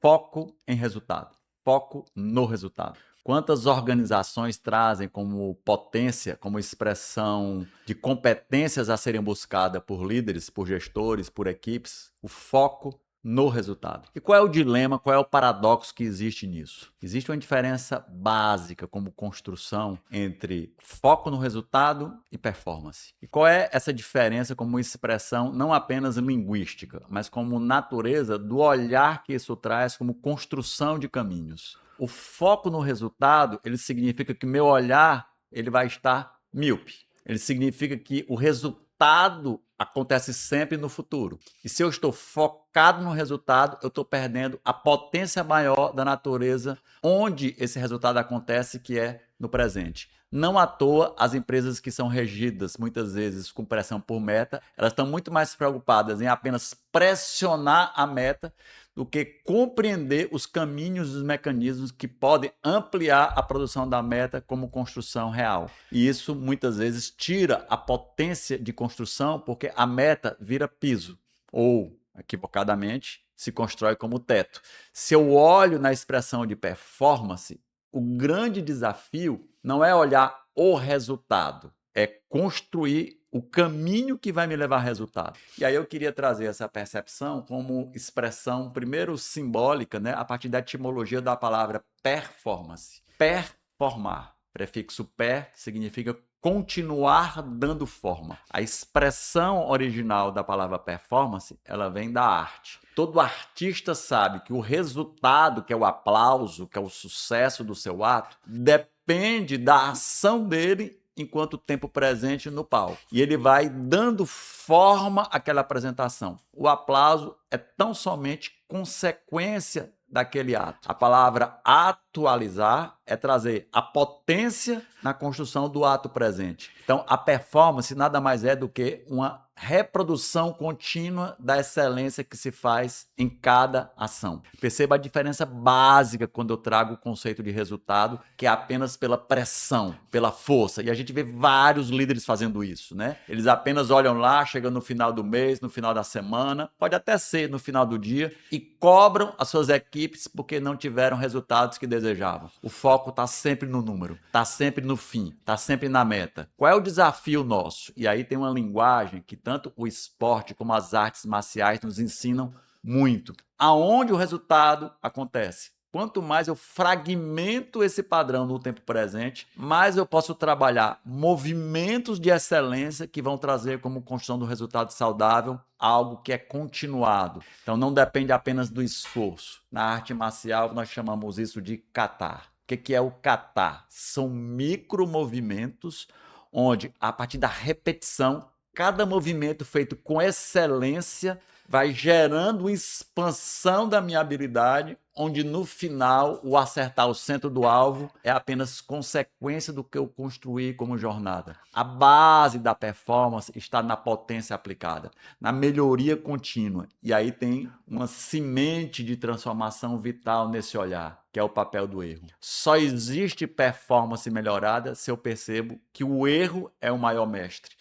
foco em resultado, foco no resultado. Quantas organizações trazem como potência, como expressão de competências a serem buscadas por líderes, por gestores, por equipes, o foco no resultado. E qual é o dilema, qual é o paradoxo que existe nisso? Existe uma diferença básica como construção entre foco no resultado e performance. E qual é essa diferença como expressão não apenas linguística, mas como natureza do olhar que isso traz como construção de caminhos? O foco no resultado, ele significa que meu olhar ele vai estar míope. Ele significa que o resultado acontece sempre no futuro. E se eu estou focado no resultado, eu estou perdendo a potência maior da natureza onde esse resultado acontece, que é no presente. Não à toa, as empresas que são regidas, muitas vezes, com pressão por meta, elas estão muito mais preocupadas em apenas pressionar a meta do que compreender os caminhos e os mecanismos que podem ampliar a produção da meta como construção real. E isso, muitas vezes, tira a potência de construção, porque a meta vira piso, ou, equivocadamente, se constrói como teto. Se eu olho na expressão de performance, o grande desafio não é olhar o resultado, é construir o caminho que vai me levar a resultado. E aí eu queria trazer essa percepção como expressão, primeiro simbólica, né, a partir da etimologia da palavra performance. Performar, prefixo per significa continuar dando forma. A expressão original da palavra performance, ela vem da arte. Todo artista sabe que o resultado, que é o aplauso, que é o sucesso do seu ato, depende da ação dele enquanto tempo presente no palco. E ele vai dando forma àquela apresentação. O aplauso é tão somente consequência daquele ato. A palavra atualizar é trazer a potência na construção do ato presente. Então, a performance nada mais é do que uma reprodução contínua da excelência que se faz em cada ação. Perceba a diferença básica quando eu trago o conceito de resultado, que é apenas pela pressão, pela força. E a gente vê vários líderes fazendo isso, né? Eles apenas olham lá, chegam no final do mês, no final da semana, pode até ser no final do dia, e cobram as suas equipes porque não tiveram resultados que desejavam. O foco está sempre no número, está sempre no fim, está sempre na meta. Qual é o desafio nosso? E aí tem uma linguagem que tanto o esporte como as artes marciais nos ensinam muito. Aonde o resultado acontece? Quanto mais eu fragmento esse padrão no tempo presente, mais eu posso trabalhar movimentos de excelência que vão trazer como construção do resultado saudável algo que é continuado. Então não depende apenas do esforço. Na arte marcial nós chamamos isso de kata. O que é o kata? São micromovimentos onde, a partir da repetição, cada movimento feito com excelência vai gerando uma expansão da minha habilidade, onde no final o acertar o centro do alvo é apenas consequência do que eu construí como jornada. A base da performance está na potência aplicada, na melhoria contínua. E aí tem uma semente de transformação vital nesse olhar, que é o papel do erro. Só existe performance melhorada se eu percebo que o erro é o maior mestre.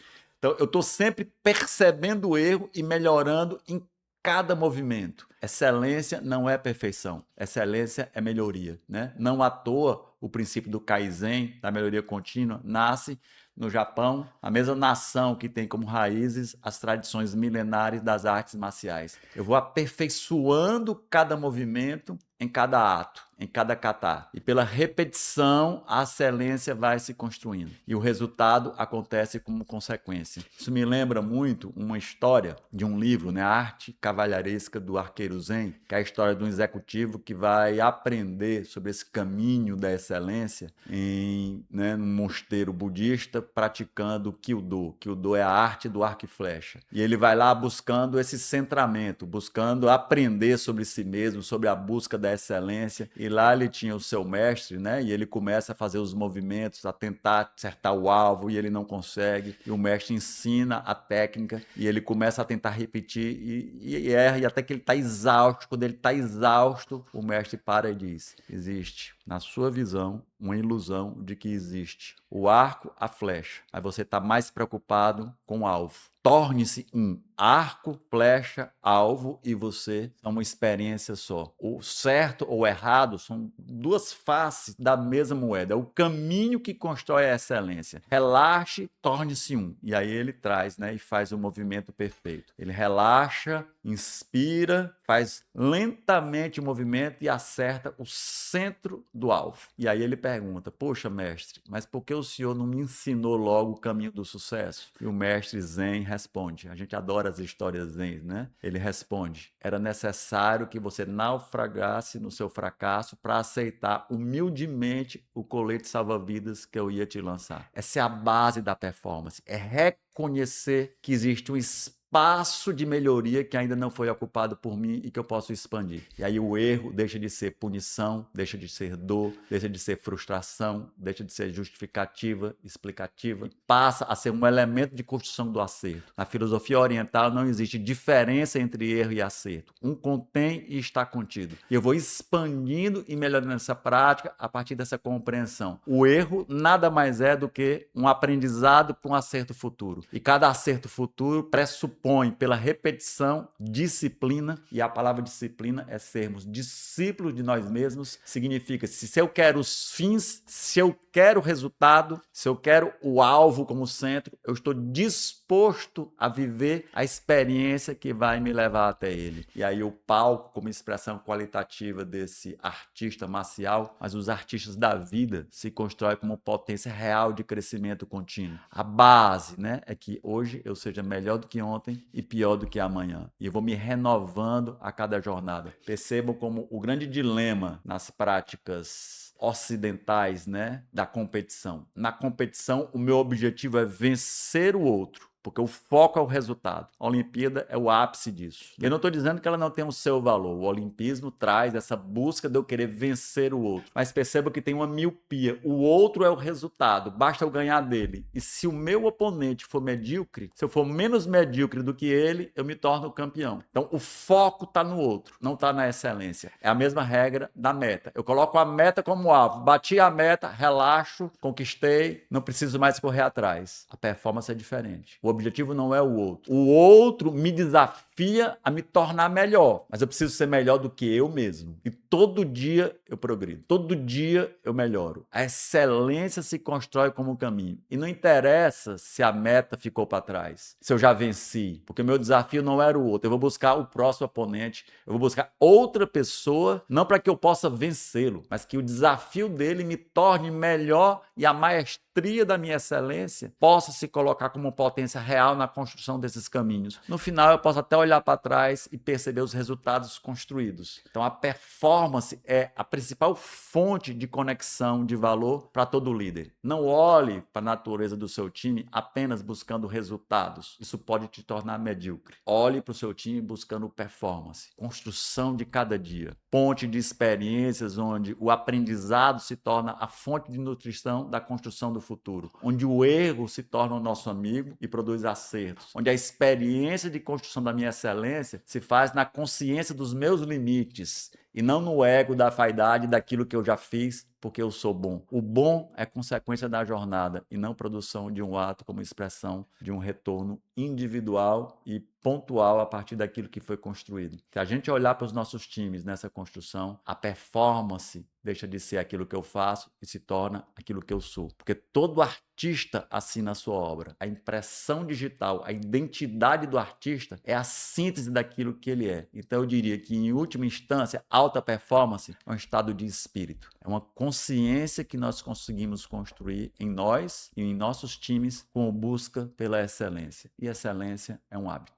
Então, eu estou sempre percebendo o erro e melhorando em cada movimento. Excelência não é perfeição, excelência é melhoria, né? Não à toa o princípio do Kaizen, da melhoria contínua, nasce no Japão, a mesma nação que tem como raízes as tradições milenares das artes marciais. Eu vou aperfeiçoando cada movimento em cada ato, em cada kata. E pela repetição, a excelência vai se construindo. E o resultado acontece como consequência. Isso me lembra muito uma história de um livro, né? A Arte Cavalheiresca do Arqueiro Zen, que é a história de um executivo que vai aprender sobre esse caminho da excelência em um mosteiro budista praticando Kyudo. Kyudo é a arte do arco e flecha. E ele vai lá buscando esse centramento, buscando aprender sobre si mesmo, sobre a busca da excelência. E lá ele tinha o seu mestre, né? E ele começa a fazer os movimentos, a tentar acertar o alvo e ele não consegue. E o mestre ensina a técnica e ele começa a tentar repetir e erra, e até que ele está exausto. Quando ele está exausto, o mestre para e diz: existe na sua visão, uma ilusão de que existe o arco, a flecha, mas você está mais preocupado com o alvo. Torne-se um arco, flecha, alvo e você é uma experiência só. O certo ou errado são duas faces da mesma moeda. É o caminho que constrói a excelência. Relaxe, torne-se um. E aí ele traz, né, e faz o movimento perfeito. Ele relaxa, inspira, faz lentamente o movimento e acerta o centro do alvo. E aí ele pergunta: poxa, mestre, mas por que o senhor não me ensinou logo o caminho do sucesso? E o mestre Zen responde. A gente adora as histórias zen, né? Ele responde: era necessário que você naufragasse no seu fracasso para aceitar humildemente o colete salva-vidas que eu ia te lançar. Essa é a base da performance. É reconhecer que existe um espaço de melhoria que ainda não foi ocupado por mim e que eu posso expandir. E aí o erro deixa de ser punição, deixa de ser dor, deixa de ser frustração, deixa de ser justificativa, explicativa, e passa a ser um elemento de construção do acerto. Na filosofia oriental não existe diferença entre erro e acerto. Um contém e está contido. E eu vou expandindo e melhorando essa prática a partir dessa compreensão. O erro nada mais é do que um aprendizado para um acerto futuro. E cada acerto futuro pressupõe pela repetição, disciplina, e a palavra disciplina é sermos discípulos de nós mesmos, significa se eu quero os fins, se eu quero o resultado, se eu quero o alvo como centro, eu estou disposto a viver a experiência que vai me levar até ele. E aí o palco como expressão qualitativa desse artista marcial, mas os artistas da vida se constroem como potência real de crescimento contínuo. A base, né, é que hoje eu seja melhor do que ontem e pior do que amanhã. E eu vou me renovando a cada jornada. Percebam como o grande dilema nas práticas ocidentais, né, da competição. Na competição, o meu objetivo é vencer o outro, porque o foco é o resultado. A Olimpíada é o ápice disso. Eu não estou dizendo que ela não tem o seu valor. O olimpismo traz essa busca de eu querer vencer o outro. Mas perceba que tem uma miopia. O outro é o resultado. Basta eu ganhar dele. E se o meu oponente for medíocre, se eu for menos medíocre do que ele, eu me torno campeão. Então, o foco está no outro, não está na excelência. É a mesma regra da meta. Eu coloco a meta como alvo. Bati a meta, relaxo, conquistei, não preciso mais correr atrás. A performance é diferente. O objetivo não é o outro. O outro me desafia a me tornar melhor, mas eu preciso ser melhor do que eu mesmo. E todo dia eu progrido. Todo dia eu melhoro. A excelência se constrói como um caminho. E não interessa se a meta ficou para trás, se eu já venci, porque o meu desafio não era o outro. Eu vou buscar o próximo oponente, eu vou buscar outra pessoa, não para que eu possa vencê-lo, mas que o desafio dele me torne melhor e a maestria da minha excelência possa se colocar como potência real na construção desses caminhos. No final, eu posso até olhar para trás e perceber os resultados construídos. Então, a performance é a principal fonte de conexão de valor para todo líder. Não olhe para a natureza do seu time apenas buscando resultados. Isso pode te tornar medíocre. Olhe para o seu time buscando performance, construção de cada dia, ponte de experiências onde o aprendizado se torna a fonte de nutrição da construção do futuro, onde o erro se torna o nosso amigo e produz acertos, onde a experiência de construção da minha excelência se faz na consciência dos meus limites e não no ego da vaidade daquilo que eu já fiz porque eu sou bom. O bom é consequência da jornada e não produção de um ato como expressão de um retorno individual e pontual a partir daquilo que foi construído. Se a gente olhar para os nossos times nessa construção, a performance deixa de ser aquilo que eu faço e se torna aquilo que eu sou. Porque todo artista assina a sua obra. A impressão digital, a identidade do artista é a síntese daquilo que ele é. Então eu diria que, em última instância, alta performance é um estado de espírito. É uma consciência que nós conseguimos construir em nós e em nossos times com busca pela excelência. E excelência é um hábito.